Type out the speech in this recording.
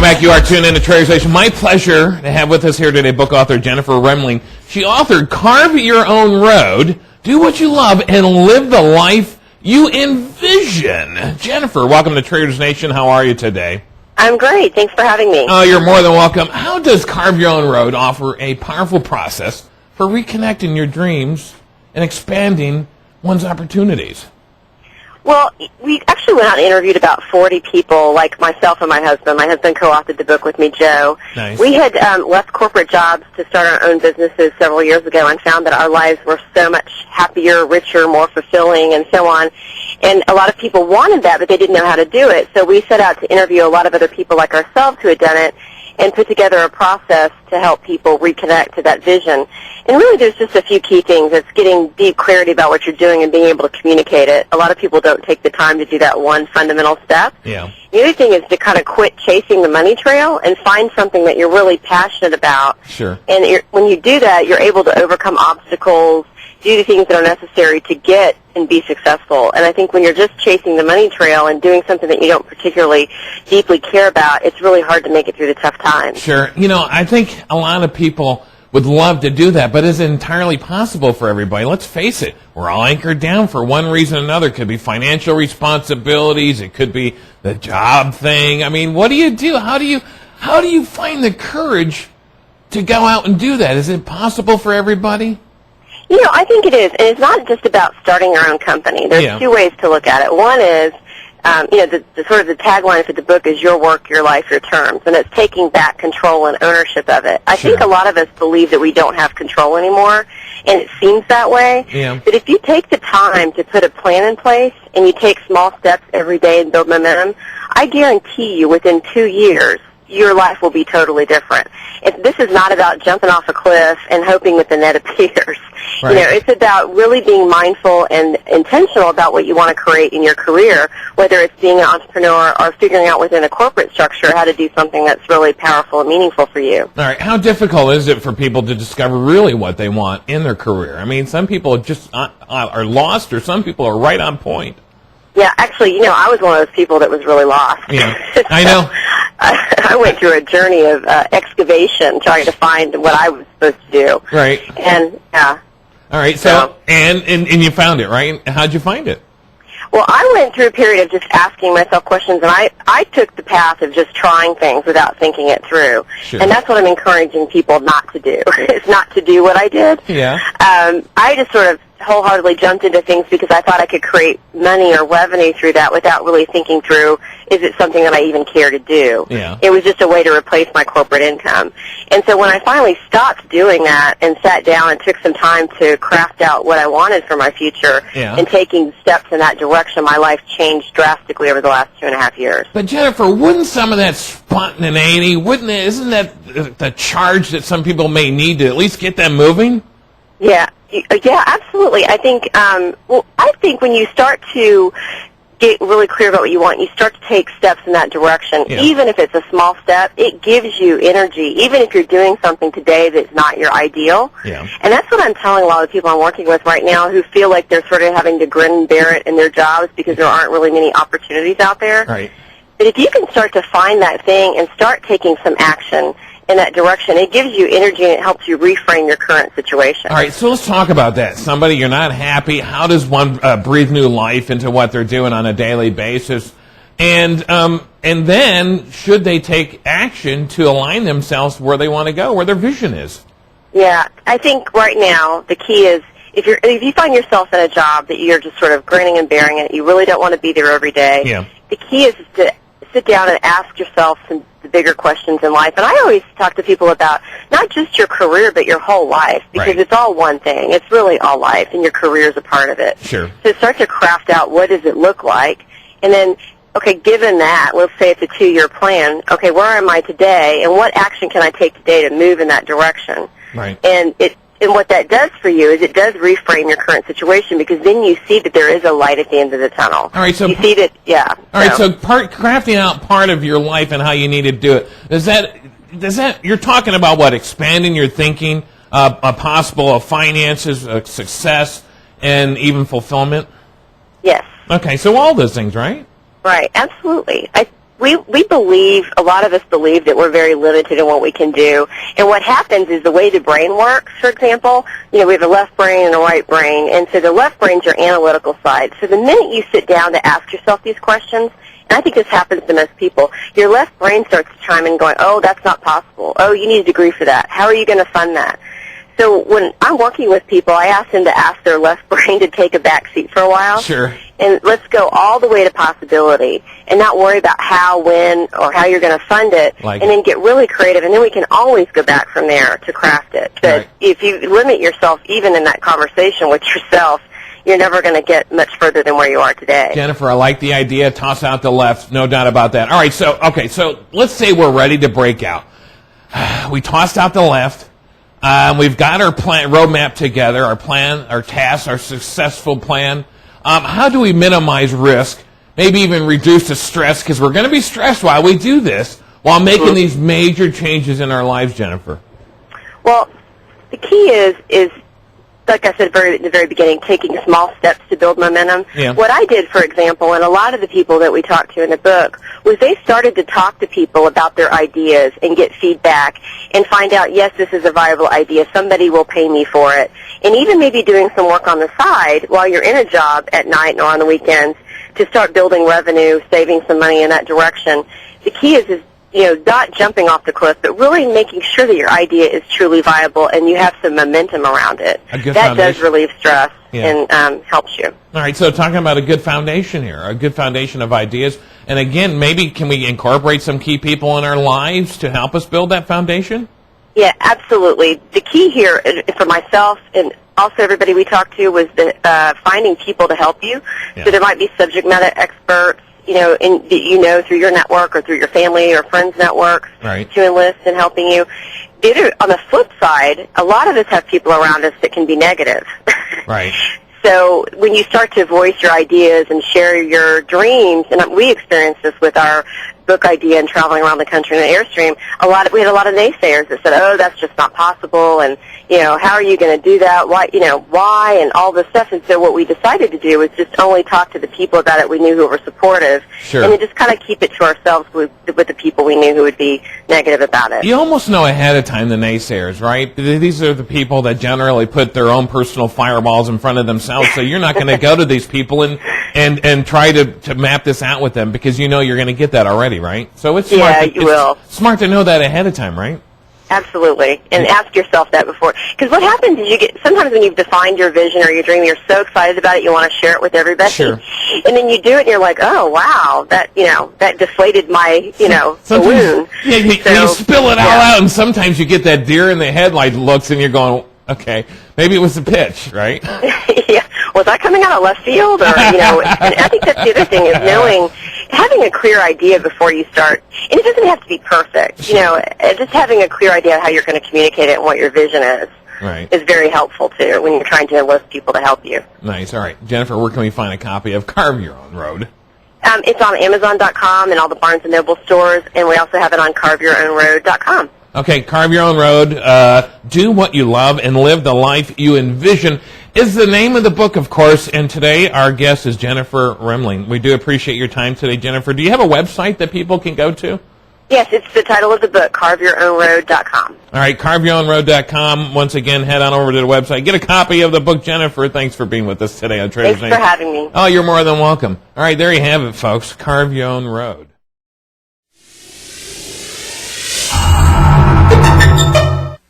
Welcome back. You are tuned in to Trader Station. My pleasure to have with us here today book author Jennifer Remling. She authored Carve Your Own Road, Do What You Love, and Live the Life You Envision. Jennifer, welcome to Traders Nation. How are you today? I'm great. Thanks for having me. Oh, you're more than welcome. How does Carve Your Own Road offer a powerful process for reconnecting your dreams and expanding one's opportunities? Well, we actually went out and interviewed about 40 people, like myself and my husband. My husband co-authored the book with me, Joe. Nice. We had left corporate jobs to start our own businesses several years ago and found that our lives were so much happier, richer, more fulfilling, and so on. And a lot of people wanted that, but they didn't know how to do it. So we set out to interview a lot of other people like ourselves who had done it and put together a process to help people reconnect to that vision. And really there's just a few key things. It's getting deep clarity about what you're doing and being able to communicate it. A lot of people don't take the time to do that one fundamental step. Yeah. The other thing is to kind of quit chasing the money trail and find something that you're really passionate about. Sure. And when you do that, you're able to overcome obstacles, do the things that are necessary to get and be successful. And I think when you're just chasing the money trail and doing something that you don't particularly deeply care about, it's really hard to make it through the tough times. Sure. You know, I think a lot of people would love to do that, but is it entirely possible for everybody? Let's face it, we're all anchored down for one reason or another. It could be financial responsibilities. It could be the job thing. I mean, what do you do? How do you find the courage to go out and do that? Is it possible for everybody? You know, I think it is, and it's not just about starting your own company. There's two ways to look at it. One is, the sort of the tagline for the book is your work, your life, your terms, and it's taking back control and ownership of it. I think a lot of us believe that we don't have control anymore, and it seems that way. Yeah. But if you take the time to put a plan in place and you take small steps every day and build momentum, I guarantee you within 2 years, your life will be totally different. This is not about jumping off a cliff and hoping that the net appears. Right. You know, it's about really being mindful and intentional about what you want to create in your career, whether it's being an entrepreneur or figuring out within a corporate structure how to do something that's really powerful and meaningful for you. All right. How difficult is it for people to discover really what they want in their career? I mean, some people just are lost, or some people are right on point. Yeah, actually, you know, I was one of those people that was really lost. Yeah, I know. I went through a journey of excavation trying to find what I was supposed to do. Right. And, yeah. All right, so, and you found it, right? How'd you find it? Well, I went through a period of just asking myself questions, and I took the path of just trying things without thinking it through. Sure. And that's what I'm encouraging people not to do, is not to do what I did. Yeah. I just sort of wholeheartedly jumped into things because I thought I could create money or revenue through that without really thinking through, is it something that I even care to do? Yeah. It was just a way to replace my corporate income. And so when I finally stopped doing that and sat down and took some time to craft out what I wanted for my future and taking steps in that direction, my life changed drastically over the last 2.5 years. But Jennifer, wouldn't some of that spontaneity, isn't that the charge that some people may need to at least get them moving? Yeah, absolutely. I think when you start to get really clear about what you want, you start to take steps in that direction. Yeah. Even if it's a small step, it gives you energy, even if you're doing something today that's not your ideal. Yeah. And that's what I'm telling a lot of people I'm working with right now who feel like they're sort of having to grin and bear it in their jobs because there aren't really many opportunities out there. Right. But if you can start to find that thing and start taking some action in that direction, it gives you energy and it helps you reframe your current situation. All right, so let's talk about that. Somebody, you're not happy. How does one breathe new life into what they're doing on a daily basis? And then, should they take action to align themselves where they want to go, where their vision is? Yeah, I think right now the key is if you find yourself in a job that you're just sort of grinning and bearing it, you really don't want to be there every day. Yeah. The key is to sit down and ask yourself some the bigger questions in life. And I always talk to people about not just your career, but your whole life, because it's all one thing. It's really all life, and your career is a part of it. Sure. So start to craft out what does it look like, and then, okay, given that, let's say it's a 2-year plan, okay, where am I today, and what action can I take today to move in that direction? Right. And what that does for you is it does reframe your current situation, because then you see that there is a light at the end of the tunnel. All right, so you see that, All right, so crafting out part of your life and how you need to do it, does that you're talking about what, expanding your thinking, possible of finances, success, and even fulfillment? Yes. Okay, so all those things, right? Right, absolutely. we believe, a lot of us believe that we're very limited in what we can do. And what happens is the way the brain works, for example, we have a left brain and a right brain. And so the left brain's your analytical side. So the minute you sit down to ask yourself these questions, and I think this happens to most people, your left brain starts to chime in going, oh, that's not possible. Oh, you need a degree for that. How are you going to fund that? So when I'm working with people, I ask them to ask their left brain to take a back seat for a while. Sure. And let's go all the way to possibility and not worry about how, when, or how you're going to fund it, and then get really creative, and then we can always go back from there to craft it. But if you limit yourself even in that conversation with yourself, you're never going to get much further than where you are today. Jennifer, I like the idea. Toss out the left. No doubt about that. All right, so let's say we're ready to break out. We tossed out the left. We've got our plan, roadmap together, our plan, our tasks, our successful plan. How do we minimize risk, maybe even reduce the stress, because we're going to be stressed while we do this, while making these major changes in our lives, Jennifer? Well, the key is like I said at the very beginning, taking small steps to build momentum. Yeah. What I did, for example, and a lot of the people that we talked to in the book, was they started to talk to people about their ideas and get feedback and find out, yes, this is a viable idea. Somebody will pay me for it. And even maybe doing some work on the side while you're in a job at night or on the weekends to start building revenue, saving some money in that direction. The key is not jumping off the cliff, but really making sure that your idea is truly viable and you have some momentum around it. That does relieve stress and helps you. All right, so talking about a good foundation here, a good foundation of ideas. And again, maybe can we incorporate some key people in our lives to help us build that foundation? Yeah, absolutely. The key here for myself and also everybody we talked to was finding people to help you. Yeah. So there might be subject matter experts, through your network or through your family or friends' networks to enlist in helping you. On the flip side, a lot of us have people around us that can be negative. Right. So when you start to voice your ideas and share your dreams, and we experienced this with our book idea and traveling around the country in the Airstream, we had a lot of naysayers that said, oh, that's just not possible, and, how are you going to do that, why, and all this stuff. And so what we decided to do was just only talk to the people about it we knew who were supportive, and then just kind of keep it to ourselves with the people we knew who would be negative about it. You almost know ahead of time the naysayers, right? These are the people that generally put their own personal fireballs in front of themselves, so you're not going to go to these people and try to map this out with them because you know you're going to get that already, right? So it's smart to know that ahead of time, right? Absolutely, and ask yourself that before. Because what happens is sometimes when you've defined your vision or your dream, you're so excited about it, you want to share it with everybody. Sure. And then you do it, and you're like, oh, wow, that deflated my, balloon. Yeah, you spill it all out, and sometimes you get that deer in the headlight looks, and you're going, okay, maybe it was a pitch, right? Yeah. Was that coming out of left field? Or, and I think that's the other thing is having a clear idea before you start. And it doesn't have to be perfect. Just having a clear idea of how you're going to communicate it and what your vision is. Right. Is very helpful, too, when you're trying to enlist people to help you. Nice. All right. Jennifer, where can we find a copy of Carve Your Own Road? It's on Amazon.com and all the Barnes & Noble stores, and we also have it on CarveYourOwnRoad.com. Okay, Carve Your Own Road. Do what you love and live the life you envision is the name of the book, of course, and today our guest is Jennifer Remling. We do appreciate your time today, Jennifer. Do you have a website that people can go to? Yes, it's the title of the book, CarveYourOwnRoad.com. All right, CarveYourOwnRoad.com. Once again, head on over to the website. Get a copy of the book, Jennifer. Thanks for being with us today on Trader's Thanks for having me. Oh, you're more than welcome. All right, there you have it, folks. Carve Your Own Road.